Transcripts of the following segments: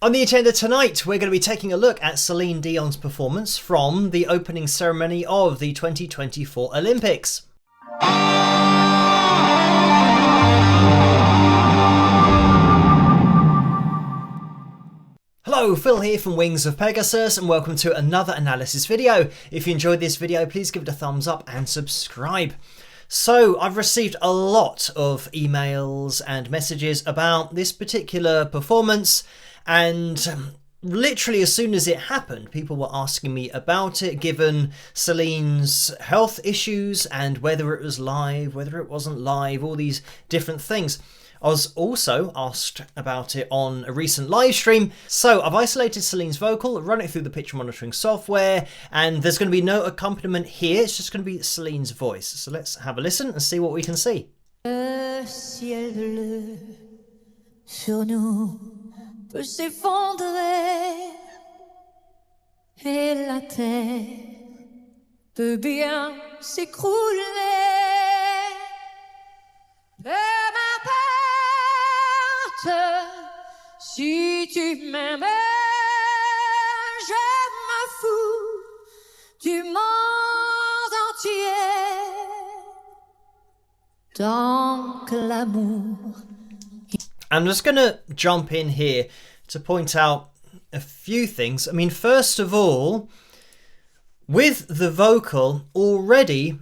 On the agenda tonight, we're going to be taking a look at Celine Dion's performance from the opening ceremony of the 2024 Olympics. Hello, Phil here from Wings of Pegasus and welcome to another analysis video. If you enjoyed this video, please give it a thumbs up and subscribe. So I've received a lot of emails and messages about this particular performance, and literally as soon as it happened, people were asking me about it, given Celine's health issues and whether it was live, whether it wasn't live, all these different things. I was also asked about it on a recent live stream, so I've isolated Celine's vocal, run it through the picture monitoring software, and there's going to be no accompaniment here, it's just going to be Celine's voice. So let's have a listen and see what we can see. Le ciel bleu sur nous peut s'effondrer et la terre peut bien s'écrouler. Peu m'importe si tu m'aimes, je me fous du monde entier. Tant que l'amour. I'm just going to jump in here to point out a few things. I mean, first of all, with the vocal, already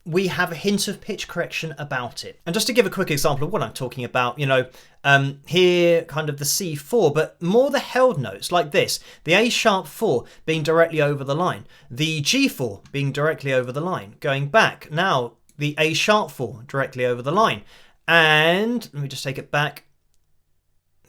we have a hint of pitch correction about it. And just to give a quick example of what I'm talking about, here kind of the C4, but more the held notes like this. The A sharp 4 being directly over the line. The G4 being directly over the line. Going back, now the A sharp 4 directly over the line. And let me just take it back.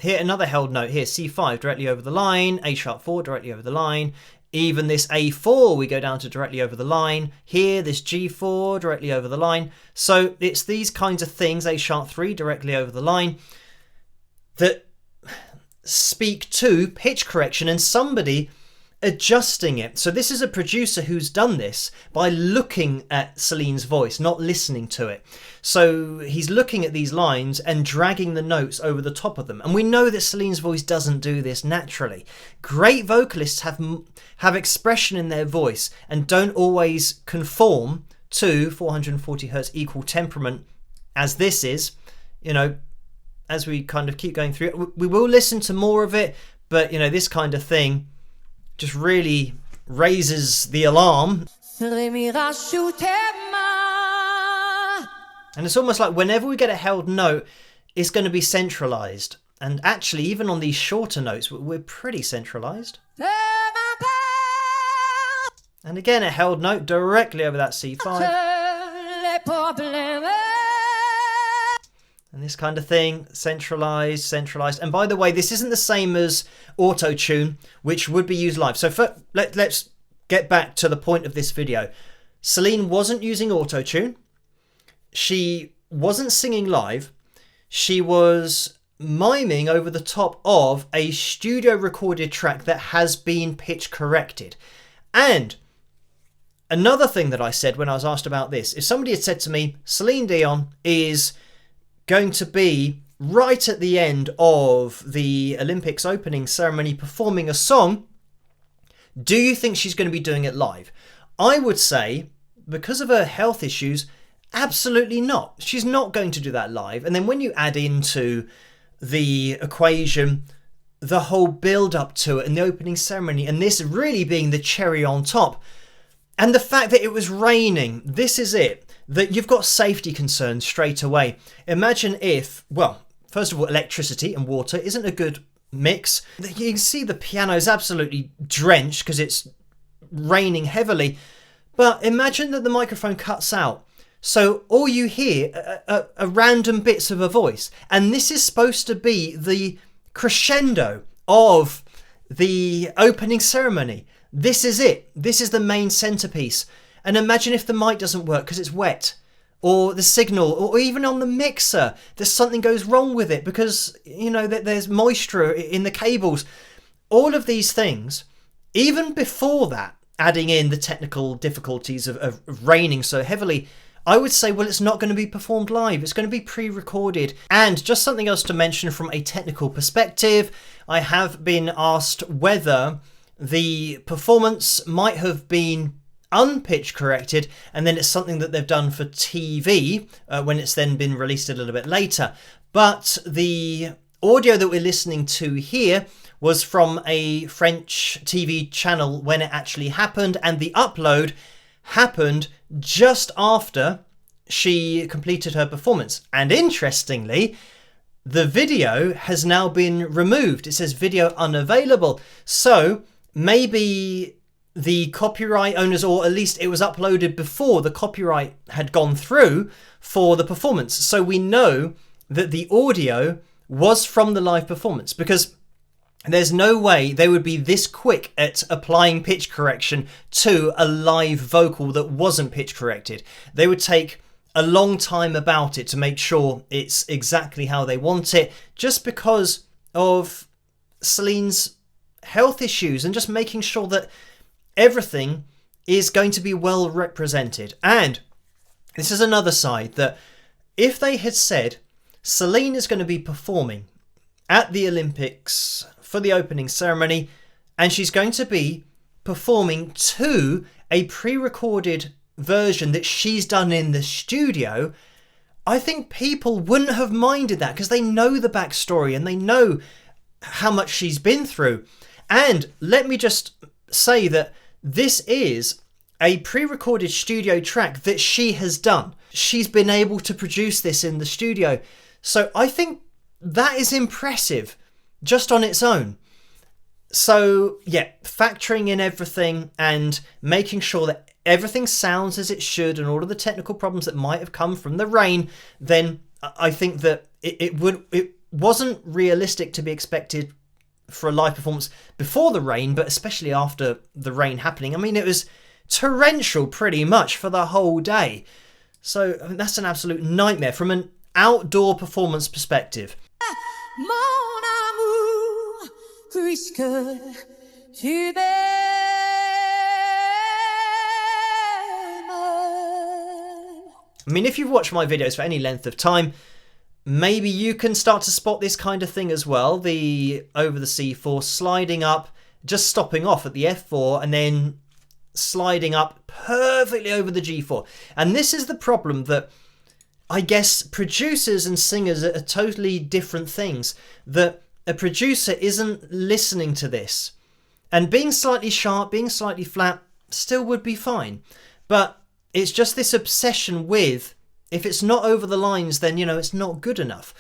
Here, another held note here, C5 directly over the line, A sharp 4 directly over the line. Even this A4, we go down to directly over the line. Here, this G4 directly over the line. So it's these kinds of things, A sharp 3 directly over the line, that speak to pitch correction and somebody adjusting it. So this is a producer who's done this by looking at Celine's voice, not listening to it. So he's looking at these lines and dragging the notes over the top of them. And we know that Celine's voice doesn't do this naturally. Great vocalists have expression in their voice and don't always conform to 440 hertz equal temperament as this is. As we kind of keep going through it, we will listen to more of it, but this kind of thing just really raises the alarm. And it's almost like whenever we get a held note, it's going to be centralized. And actually, even on these shorter notes, we're pretty centralized. And again, a held note directly over that C5. And this kind of thing, centralized. And by the way, this isn't the same as auto-tune, which would be used live. So let's get back to the point of this video. Celine wasn't using auto-tune. She wasn't singing live. She was miming over the top of a studio recorded track that has been pitch corrected. And another thing that I said when I was asked about this, if somebody had said to me, Celine Dion is going to be right at the end of the Olympics opening ceremony performing a song, do you think she's going to be doing it live? I would say, because of her health issues, absolutely not. She's not going to do that live. And then when you add into the equation the whole build up to it and the opening ceremony, and this really being the cherry on top, and the fact that it was raining, this is it. That you've got safety concerns straight away. Imagine if, well, first of all, electricity and water isn't a good mix. You can see the piano is absolutely drenched because it's raining heavily. But imagine that the microphone cuts out. So all you hear are random bits of a voice. And this is supposed to be the crescendo of the opening ceremony. This is it. This is the main centerpiece. And imagine if the mic doesn't work because it's wet, or the signal, or even on the mixer, there's something goes wrong with it because, there's moisture in the cables. All of these things, even before that, adding in the technical difficulties of raining so heavily, I would say, well, it's not going to be performed live. It's going to be pre-recorded. And just something else to mention from a technical perspective, I have been asked whether the performance might have been unpitch corrected, and then it's something that they've done for TV when it's then been released a little bit later. But the audio that we're listening to here was from a French TV channel when it actually happened, and the upload happened just after she completed her performance. And interestingly, the video has now been removed. It says video unavailable. So maybe the copyright owners, or at least it was uploaded before the copyright had gone through for the performance. So we know that the audio was from the live performance, because there's no way they would be this quick at applying pitch correction to a live vocal that wasn't pitch corrected. They would take a long time about it to make sure it's exactly how they want it, just because of Celine's health issues and just making sure that everything is going to be well represented. And this is another side, that if they had said Celine is going to be performing at the Olympics for the opening ceremony, and she's going to be performing to a pre-recorded version that she's done in the studio, I think people wouldn't have minded that, because they know the backstory and they know how much she's been through. And let me just say that this is a pre-recorded studio track that she has done. She's been able to produce this in the studio. So I think that is impressive just on its own. So yeah, factoring in everything and making sure that everything sounds as it should, and all of the technical problems that might have come from the rain, then I think that it wasn't realistic to be expected for a live performance before the rain, but especially after the rain happening. I mean, it was torrential pretty much for the whole day. So I mean, that's an absolute nightmare from an outdoor performance perspective. Mon amour, puisque tu m'aimes. I mean, if you've watched my videos for any length of time, maybe you can start to spot this kind of thing as well. The over the C4, sliding up, just stopping off at the F4, and then sliding up perfectly over the G4. And this is the problem, that I guess producers and singers are totally different things. That a producer isn't listening to this. And being slightly sharp, being slightly flat, still would be fine. But it's just this obsession with, if it's not over the lines, then, you know, it's not good enough.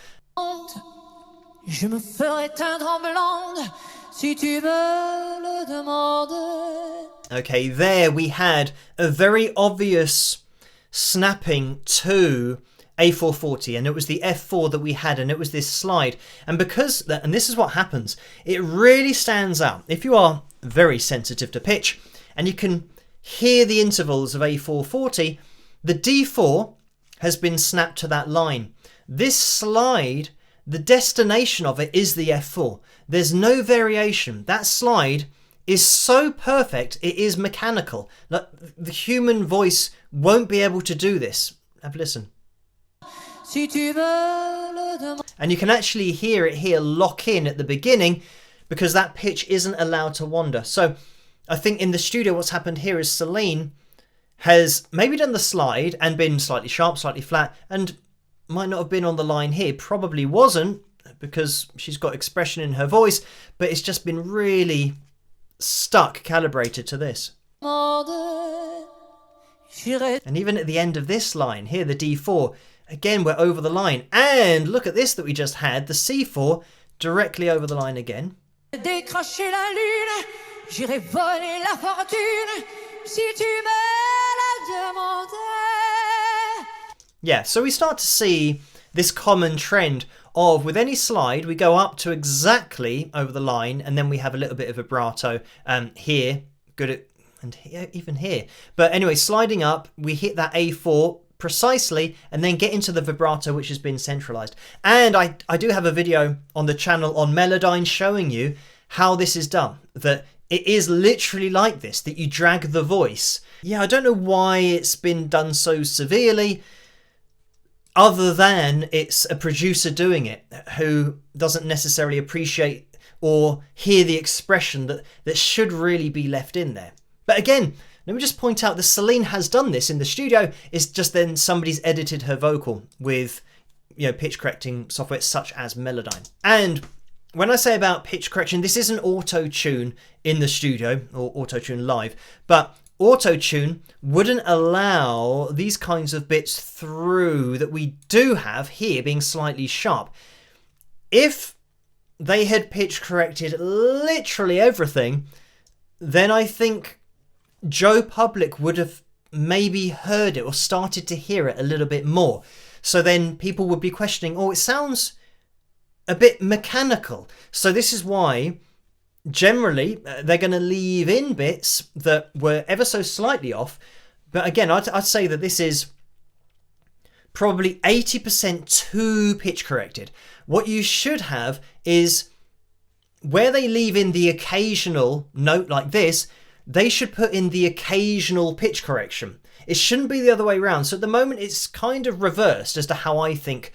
Je me ferai teindre en blonde si tu me le demandes. Okay, there we had a very obvious snapping to A440, and it was the F4 that we had, and it was this slide. And because, and this is what happens, it really stands out. If you are very sensitive to pitch, and you can hear the intervals of A440, the D4 has been snapped to that line. This slide, the destination of it is the F4. There's no variation. That slide is so perfect, it is mechanical. Like, the human voice won't be able to do this. Have a listen. And you can actually hear it here lock in at the beginning, because that pitch isn't allowed to wander. So I think in the studio what's happened here is Celine has maybe done the slide and been slightly sharp, slightly flat, and might not have been on the line here. Probably wasn't, because she's got expression in her voice, but it's just been really stuck, calibrated to this. And even at the end of this line here, the D4, again, we're over the line. And look at this that we just had, the C4 directly over the line again. Décrocher la lune, j'irai voler la fortune si tu me la demandais. Yeah, so we start to see this common trend of, with any slide, we go up to exactly over the line, and then we have a little bit of vibrato here, good at, and here, even here. But anyway, sliding up, we hit that A4 precisely, and then get into the vibrato, which has been centralized. And I do have a video on the channel on Melodyne showing you how this is done. That it is literally like this, that you drag the voice Yeah, I don't know why it's been done so severely, other than it's a producer doing it who doesn't necessarily appreciate or hear the expression that should really be left in there. But again, let me just point out that Celine has done this in the studio. It's just then somebody's edited her vocal with, pitch correcting software such as Melodyne. And when I say about pitch correction, this isn't auto-tune in the studio or auto-tune live, but auto-tune wouldn't allow these kinds of bits through that we do have here being slightly sharp. If they had pitch corrected literally everything, then I think Joe Public would have maybe heard it or started to hear it a little bit more. So then people would be questioning, it sounds a bit mechanical. So this is why generally they're going to leave in bits that were ever so slightly off. But again, I'd say that this is probably 80% too pitch corrected. What you should have is where they leave in the occasional note like this, they should put in the occasional pitch correction. It shouldn't be the other way around. So at the moment, it's kind of reversed as to how I think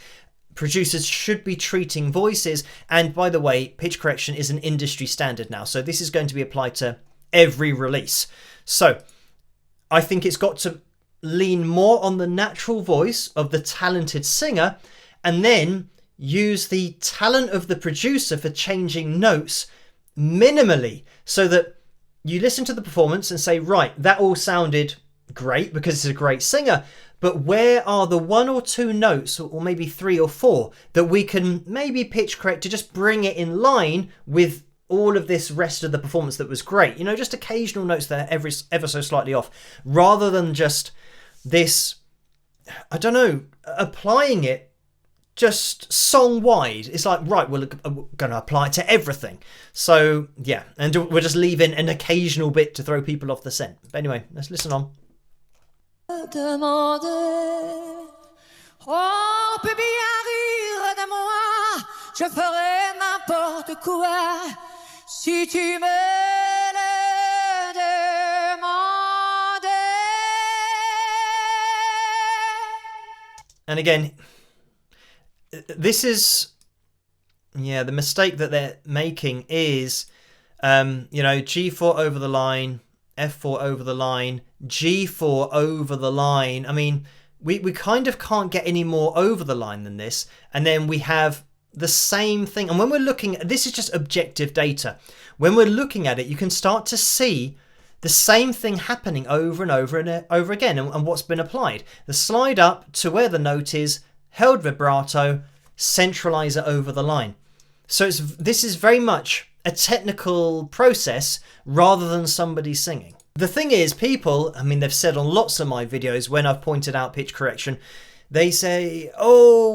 producers should be treating voices. And by the way, pitch correction is an industry standard now. So this is going to be applied to every release. So I think it's got to lean more on the natural voice of the talented singer and then use the talent of the producer for changing notes minimally so that you listen to the performance and say, right, that all sounded great because it's a great singer, but where are the one or two notes, or maybe 3 or 4, that we can maybe pitch correct to just bring it in line with all of this rest of the performance that was great? Just occasional notes that are ever so slightly off, rather than just this, I don't know, applying it just song-wide. It's like, right, we're going to apply it to everything. So, yeah, and we're just leaving an occasional bit to throw people off the scent. But anyway, let's listen on. Oh, peut bien rire de moi, je ferai n'importe quoi si tu me le demandais. And again, this is, the mistake that they're making is, G4 over the line, F4 over the line, G4 over the line. I mean, we kind of can't get any more over the line than this. And then we have the same thing. And when we're looking at this, is just objective data. When we're looking at it, you can start to see the same thing happening over and over and over again. And what's been applied? The slide up to where the note is, held vibrato, centralizer over the line. So this is very much a technical process rather than somebody singing. The thing is, people, they've said on lots of my videos when I've pointed out pitch correction, they say,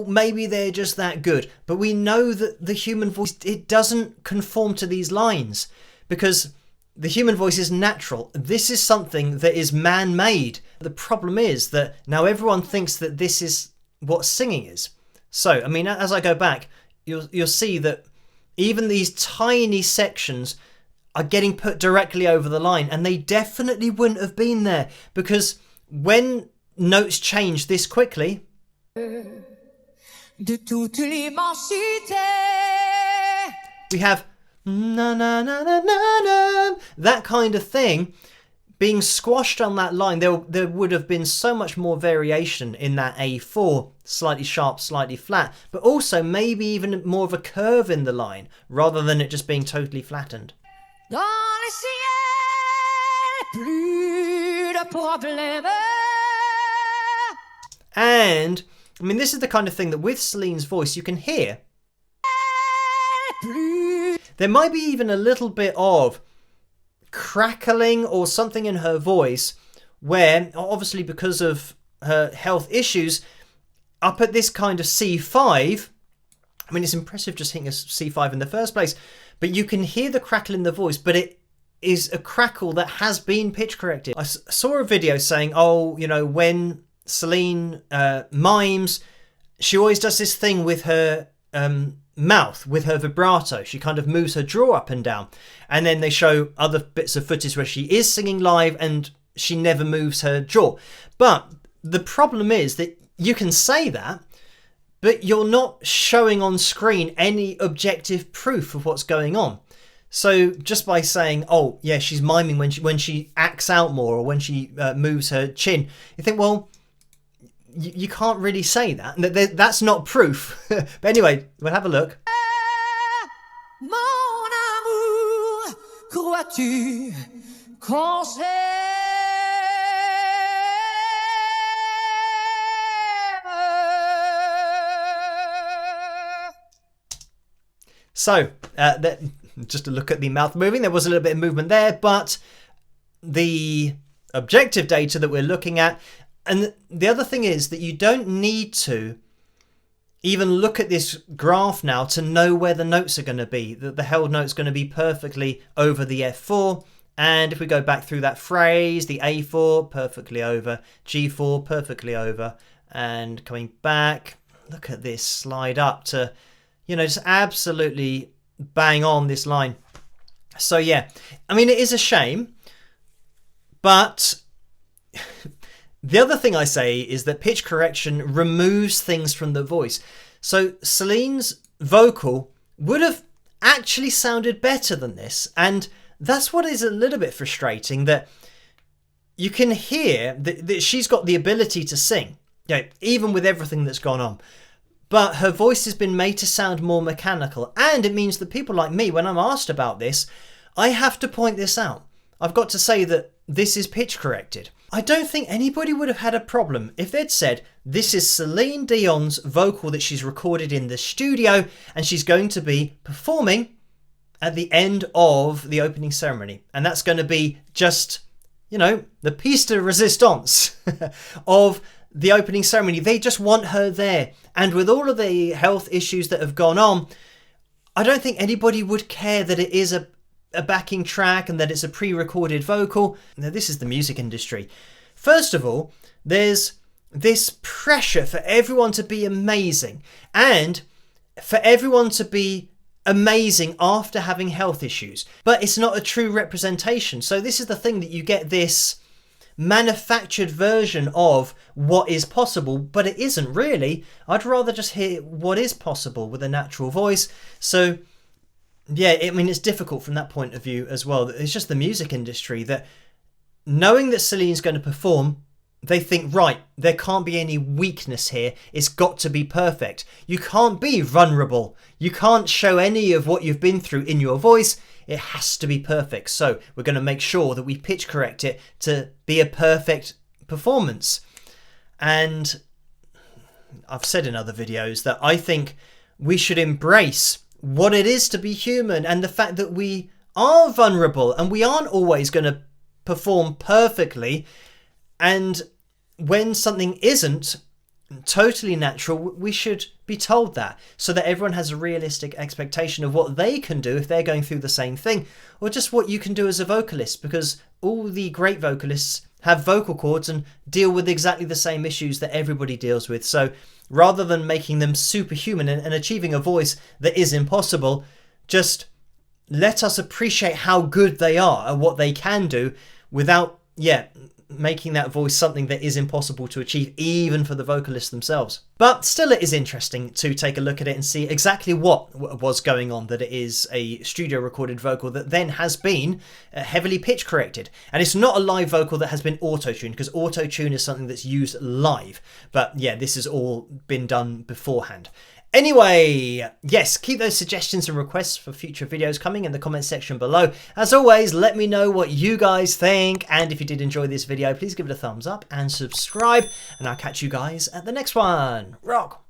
maybe they're just that good. But we know that the human voice, it doesn't conform to these lines because the human voice is natural. This is something that is man-made. The problem is that now everyone thinks that this is what singing is. So, as I go back, you'll see that even these tiny sections are getting put directly over the line, and they definitely wouldn't have been there because when notes change this quickly, De toute l'immensité. We have na na na na na na, that kind of thing being squashed on that line. There would have been so much more variation in that A4, slightly sharp, slightly flat, but also maybe even more of a curve in the line rather than it just being totally flattened. Dans le ciel, plus de problèmes. And this is the kind of thing that with Celine's voice you can hear. There might be even a little bit of crackling or something in her voice where, obviously because of her health issues, up at this kind of C5, it's impressive just hitting a C5 in the first place, but you can hear the crackle in the voice, but it is a crackle that has been pitch corrected. I saw a video saying, when Celine mimes, she always does this thing with her mouth, with her vibrato. She kind of moves her jaw up and down, and then they show other bits of footage where she is singing live and she never moves her jaw. But the problem is that you can say that, but you're not showing on screen any objective proof of what's going on. So just by saying, oh yeah, she's miming when she acts out more, or when she moves her chin, you think, well, you can't really say that. That's not proof. But anyway, we'll have a look. Mon amour, crois-tu qu'on s'aime? So, just to look at the mouth moving, there was a little bit of movement there, but the objective data that we're looking at, and the other thing is that you don't need to even look at this graph now to know where the notes are going to be. The held note's going to be perfectly over the F4, and if we go back through that phrase, the A4 perfectly over, G4 perfectly over, and coming back, look at this, slide up to, you know, just absolutely bang on this line. So yeah, I mean, it is a shame, but the other thing I say is that pitch correction removes things from the voice. So Celine's vocal would have actually sounded better than this, and that's what is a little bit frustrating, that you can hear that she's got the ability to sing, you know, even with everything that's gone on. But her voice has been made to sound more mechanical. And it means that people like me, when I'm asked about this, I have to point this out. I've got to say that this is pitch corrected. I don't think anybody would have had a problem if they'd said, this is Celine Dion's vocal that she's recorded in the studio, and she's going to be performing at the end of the opening ceremony. And that's going to be just, you know, the piece de resistance of the opening ceremony. They just want her there. And with all of the health issues that have gone on, I don't think anybody would care that it is a backing track and that it's a pre-recorded vocal. Now, this is the music industry. First of all, there's this pressure for everyone to be amazing, and for everyone to be amazing after having health issues. But it's not a true representation. So this is the thing, that you get this manufactured version of what is possible, but it isn't really. I'd rather just hear what is possible with a natural voice. So yeah, I mean, it's difficult from that point of view as well. It's just the music industry that, knowing that Celine's going to perform, they think, right, there can't be any weakness here. It's got to be perfect. You can't be vulnerable. You can't show any of what you've been through in your voice. It has to be perfect. So we're going to make sure that we pitch correct it to be a perfect performance. And I've said in other videos that I think we should embrace what it is to be human, and the fact that we are vulnerable and we aren't always going to perform perfectly. And when something isn't totally natural, we should be told that, so that everyone has a realistic expectation of what they can do if they're going through the same thing, or just what you can do as a vocalist, because all the great vocalists have vocal cords and deal with exactly the same issues that everybody deals with. So rather than making them superhuman and achieving a voice that is impossible, just let us appreciate how good they are and what they can do, without making that voice something that is impossible to achieve, even for the vocalists themselves. But still, it is interesting to take a look at it and see exactly what was going on, that it is a studio recorded vocal that then has been heavily pitch corrected. And it's not a live vocal that has been auto-tuned, because auto-tune is something that's used live. But yeah, this has all been done beforehand. Anyway, yes, keep those suggestions and requests for future videos coming in the comment section below. As always, let me know what you guys think. And if you did enjoy this video, please give it a thumbs up and subscribe. And I'll catch you guys at the next one. Rock!